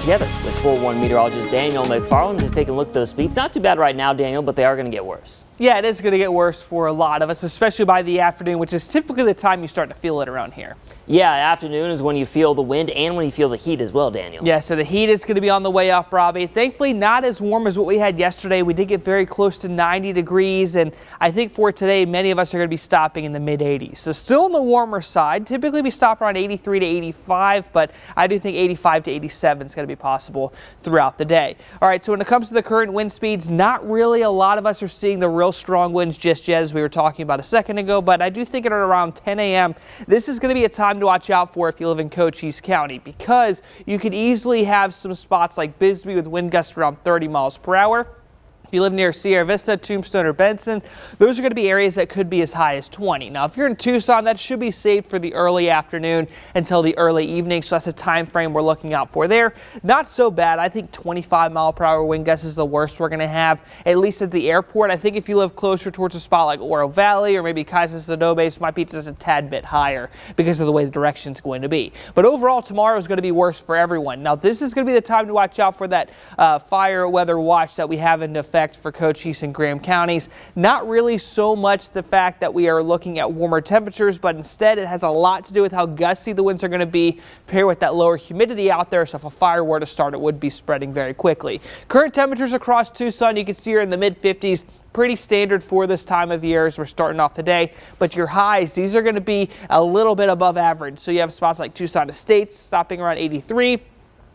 together with 4-1 meteorologist Daniel McFarland to take a look at those speeds. Not too bad right now, Daniel, but they are going to get worse. Yeah, it is going to get worse for a lot of us, especially by the afternoon, which is typically the time you start to feel it around here. Yeah, afternoon is when you feel the wind and when you feel the heat as well, Daniel. Yeah, so the heat is going to be on the way up, Robbie. Thankfully, not as warm as what we had yesterday. We did get very close to 90 degrees, and I think for today, many of us are going to be stopping in the mid-80s. So still on the warmer side. Typically, we stop around 83 to 85, but I do think 85 to 87 is going to be possible throughout the day. All right, so when it comes to the current wind speeds, not really a lot of us are seeing the real strong winds just yet, as we were talking about a second ago, but I do think at around 10 a.m., this is going to be a time to watch out for if you live in Cochise County, because you could easily have some spots like Bisbee with wind gusts around 30 miles per hour. If you live near Sierra Vista, Tombstone, or Benson, those are going to be areas that could be as high as 20. Now, if you're in Tucson, that should be saved for the early afternoon until the early evening, so that's a time frame we're looking out for there. Not so bad. I think 25-mile-per-hour wind gusts is the worst we're going to have, at least at the airport. I think if you live closer towards a spot like Oro Valley or maybe Casas might be just a tad bit higher because of the way the direction is going to be. But overall, tomorrow is going to be worse for everyone. Now, this is going to be the time to watch out for that fire weather watch that we have in effect for Cochise and Graham counties. Not really so much the fact that we are looking at warmer temperatures, but instead it has a lot to do with how gusty the winds are going to be paired with that lower humidity out there. So if a fire were to start, it would be spreading very quickly. Current temperatures across Tucson, you can see here in the mid-50s. Pretty standard for this time of year as we're starting off the day, but your highs, these are going to be a little bit above average. So you have spots like Tucson Estates stopping around 83.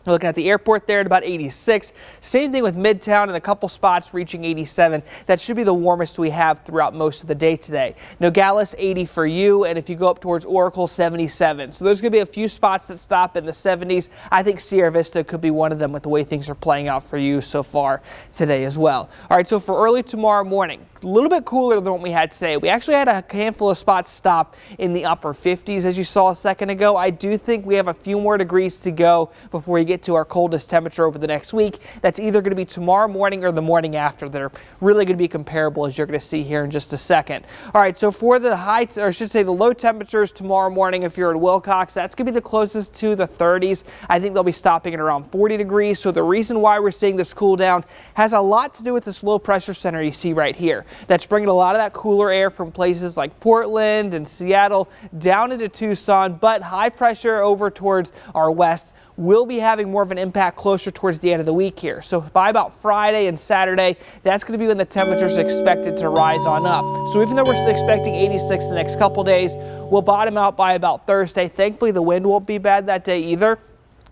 Looking at the airport there at about 86. Same thing with Midtown and a couple spots reaching 87. That should be the warmest we have throughout most of the day today. Nogales 80 for you, and if you go up towards Oracle 77. So there's going to be a few spots that stop in the 70s. I think Sierra Vista could be one of them with the way things are playing out for you so far today as well. All right, so for early tomorrow morning, a little bit cooler than what we had today. We actually had a handful of spots stop in the upper 50s as you saw a second ago. I do think we have a few more degrees to go before we get to our coldest temperature over the next week. That's either going to be tomorrow morning or the morning after. They're really going to be comparable, as you're going to see here in just a second. All right, so for the heights, or I should say the low temperatures tomorrow morning, if you're in Wilcox, that's going to be the closest to the 30s. I think they'll be stopping at around 40 degrees. So the reason why we're seeing this cool down has a lot to do with this low pressure center you see right here. That's bringing a lot of that cooler air from places like Portland and Seattle down into Tucson, but high pressure over towards our west will be having more of an impact closer towards the end of the week here. So by about Friday and Saturday, that's going to be when the temperatures are expected to rise on up. So even though we're still expecting 86 the next couple days, we'll bottom out by about Thursday. Thankfully, the wind won't be bad that day either.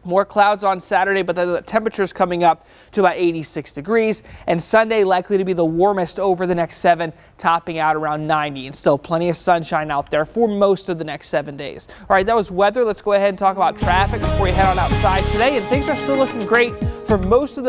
More clouds on Saturday, but then the temperatures coming up to about 86 degrees. And Sunday likely to be the warmest over the next 7, topping out around 90. And still plenty of sunshine out there for most of the next 7 days. All right, that was weather. Let's go ahead and talk about traffic before you head on outside today. And things are still looking great for most of the